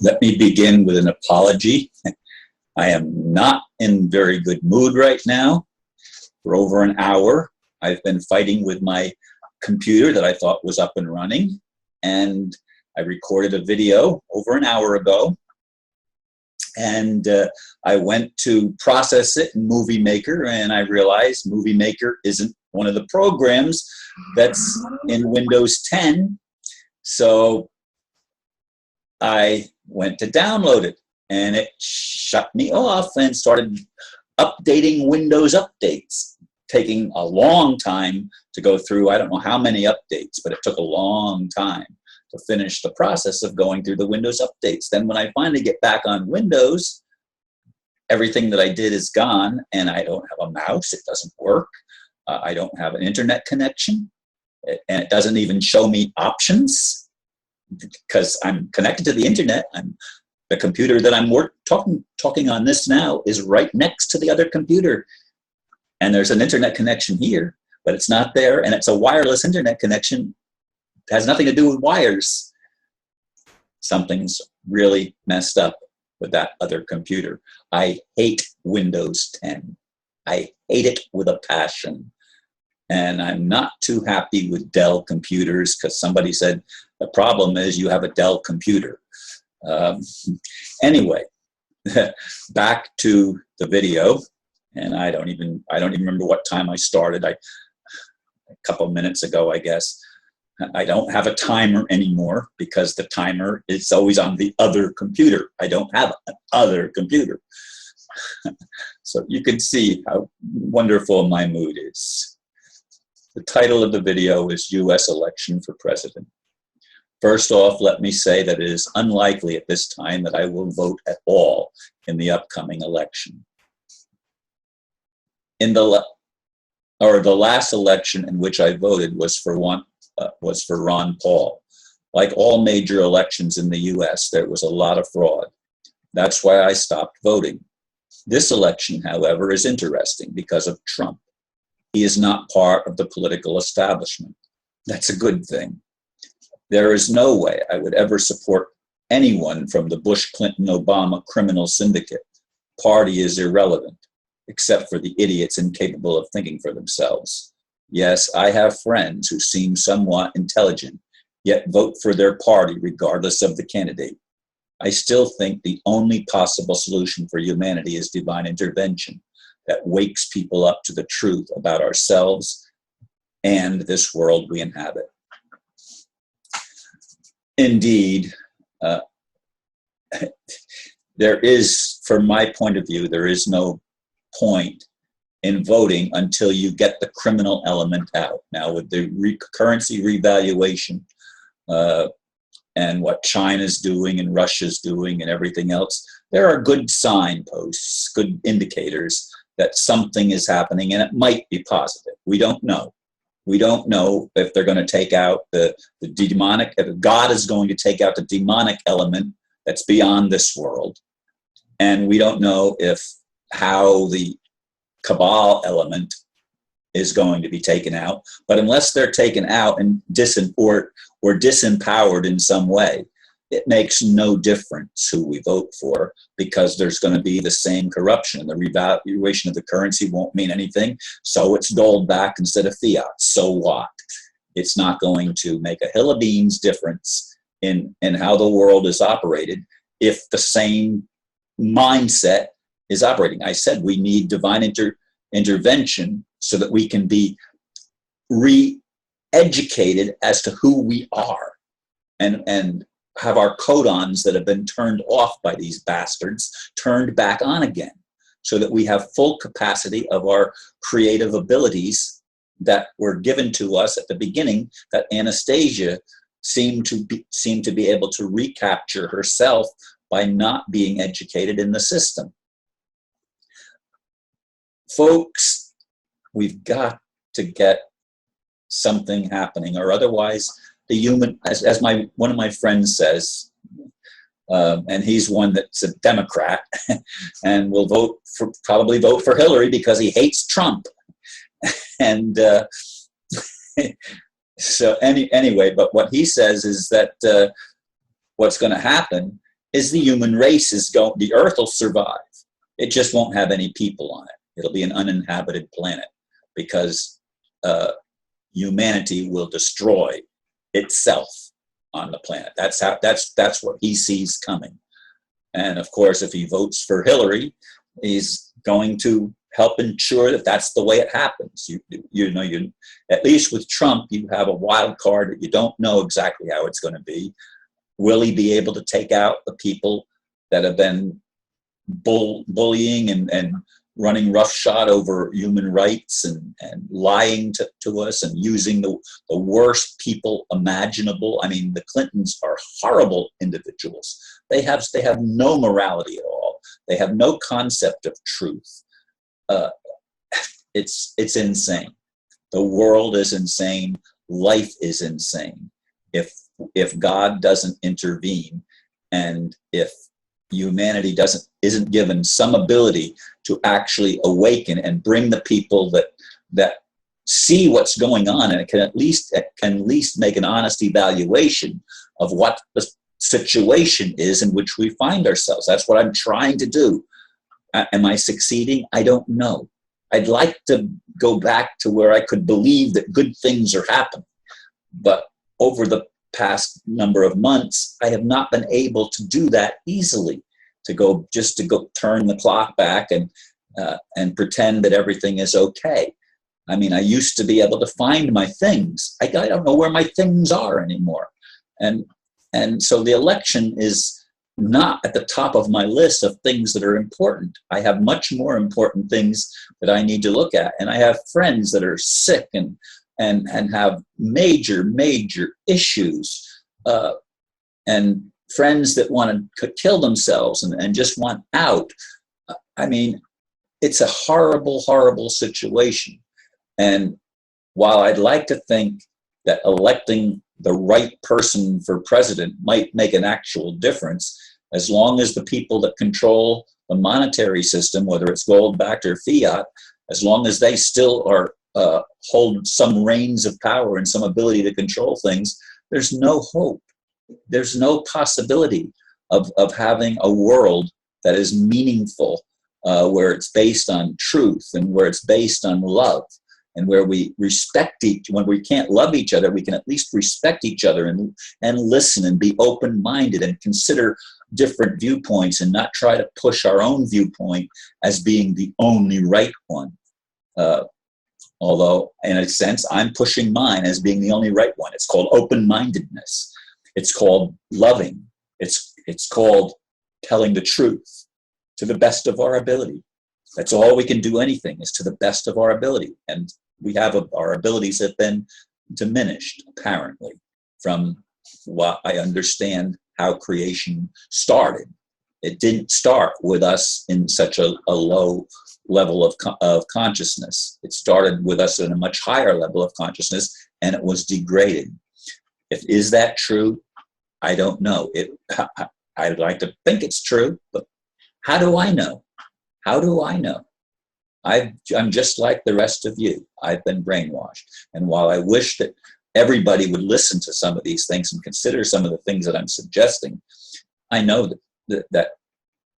Let me begin with an apology. I am not in very good mood right now. For over an hour, I've been fighting with my computer that I thought was up and running, and I recorded a video over an hour ago, and I went to process it in Movie Maker, and I realized Movie Maker isn't one of the programs that's in Windows 10, so I went to download it, and it shut me off and started updating Windows updates, taking a long time to go through. I don't know how many updates, but it took a long time to finish the process of going through the Windows updates. Then when I finally get back on Windows, everything that I did is gone, and I don't have a mouse. It doesn't work. I don't have an internet connection, and it doesn't even show me options because I'm connected to the internet. The computer that I'm talking on this now is right next to the other computer, and there's an internet connection here, but it's not there, and it's a wireless internet connection. It has nothing to do with wires. Something's really messed up with that other computer. I hate Windows 10. I hate it with a passion. And I'm not too happy with Dell computers because somebody said the problem is you have a Dell computer. Anyway, back to the video, and I don't even remember what time I started. A couple minutes ago, I guess. I don't have a timer anymore because the timer is always on the other computer. I don't have an other computer. So you can see how wonderful my mood is. The title of the video is U.S. Election for President. First off, let me say that it is unlikely at this time that I will vote at all in the upcoming election. The last election in which I voted was for Ron Paul. Like all major elections in the U.S., there was a lot of fraud. That's why I stopped voting. This election, however, is interesting because of Trump. He is not part of the political establishment. That's a good thing. There is no way I would ever support anyone from the Bush, Clinton, Obama criminal syndicate. Party is irrelevant, except for the idiots incapable of thinking for themselves. Yes, I have friends who seem somewhat intelligent, yet vote for their party regardless of the candidate. I still think the only possible solution for humanity is divine intervention that wakes people up to the truth about ourselves and this world we inhabit. Indeed, there is, from my point of view, there is no point in voting until you get the criminal element out. Now, with the currency revaluation and what China's doing and Russia's doing and everything else, there are good signposts, good indicators that something is happening, and it might be positive. We don't know. We don't know if they're going to take out the demonic, if God is going to take out the demonic element that's beyond this world. And we don't know how the cabal element is going to be taken out. But unless they're taken out and or disempowered in some way, it makes no difference who we vote for because there's going to be the same corruption. The revaluation of the currency won't mean anything, so it's doled back instead of fiat. So what? It's not going to make a hill of beans difference in how the world is operated if the same mindset is operating. I said we need divine intervention so that we can be re-educated as to who we are and have our codons that have been turned off by these bastards turned back on again so that we have full capacity of our creative abilities that were given to us at the beginning, that Anastasia seemed to be able to recapture herself by not being educated in the system. Folks, we've got to get something happening, or otherwise the human, as one of my friends says, and he's one that's a Democrat and will probably vote for Hillary because he hates Trump. And so anyway, but what he says is that what's going to happen is the human race is going, the earth will survive. It just won't have any people on it. It'll be an uninhabited planet because humanity will destroy itself on the planet. That's what he sees coming. And of course, if he votes for Hillary, he's going to help ensure that that's the way it happens. You at least with Trump, you have a wild card that you don't know exactly how it's going to be. Will he be able to take out the people that have been bullying and running roughshod over human rights and lying to us and using the worst people imaginable? I mean, the Clintons are horrible individuals. They have no morality at all. They have no concept of truth. It's insane. The world is insane. Life is insane. If God doesn't intervene, and if humanity isn't given some ability to actually awaken and bring the people that see what's going on, and it can at least make an honest evaluation of what the situation is in which we find ourselves. That's what I'm trying to do. Am I succeeding? I don't know. I'd like to go back to where I could believe that good things are happening, but over the past number of months, I have not been able to do that easily, to go turn the clock back and pretend that everything is okay. I mean, I used to be able to find my things. I don't know where my things are anymore. And so the election is not at the top of my list of things that are important. I have much more important things that I need to look at. And I have friends that are sick and have major issues, and friends that want to kill themselves and just want out. I mean, it's a horrible situation. And while I'd like to think that electing the right person for president might make an actual difference, as long as the people that control the monetary system, whether it's gold-backed or fiat, as long as they still are hold some reins of power and some ability to control things, there's no hope. There's no possibility of having a world that is meaningful, where it's based on truth and where it's based on love, and where we respect when we can't love each other, we can at least respect each other and listen and be open-minded and consider different viewpoints and not try to push our own viewpoint as being the only right one. Although, in a sense, I'm pushing mine as being the only right one. It's called open-mindedness. It's called loving. It's called telling the truth to the best of our ability. That's all we can do. Anything is to the best of our ability. And our abilities have been diminished, apparently, from what I understand how creation started. It didn't start with us in such a low level of consciousness. It started with us in a much higher level of consciousness, and it was degraded. Is that true? I don't know. I'd like to think it's true, but how do I know? How do I know? I'm just like the rest of you. I've been brainwashed. And while I wish that everybody would listen to some of these things and consider some of the things that I'm suggesting, I know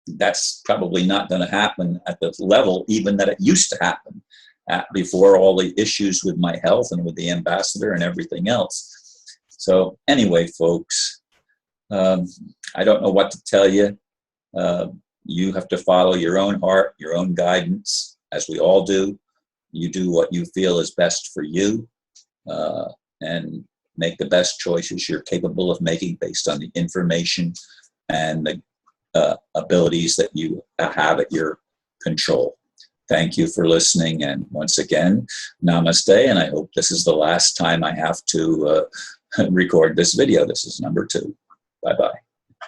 that's probably not going to happen at the level even that it used to happen before all the issues with my health and with the ambassador and everything else. So anyway, folks, I don't know what to tell you. You have to follow your own heart, your own guidance, as we all do. You do what you feel is best for you, and make the best choices you're capable of making based on the information and the abilities that you have at your control. Thank you for listening. And once again, namaste. And I hope this is the last time I have to record this video. This is number 2. Bye-bye.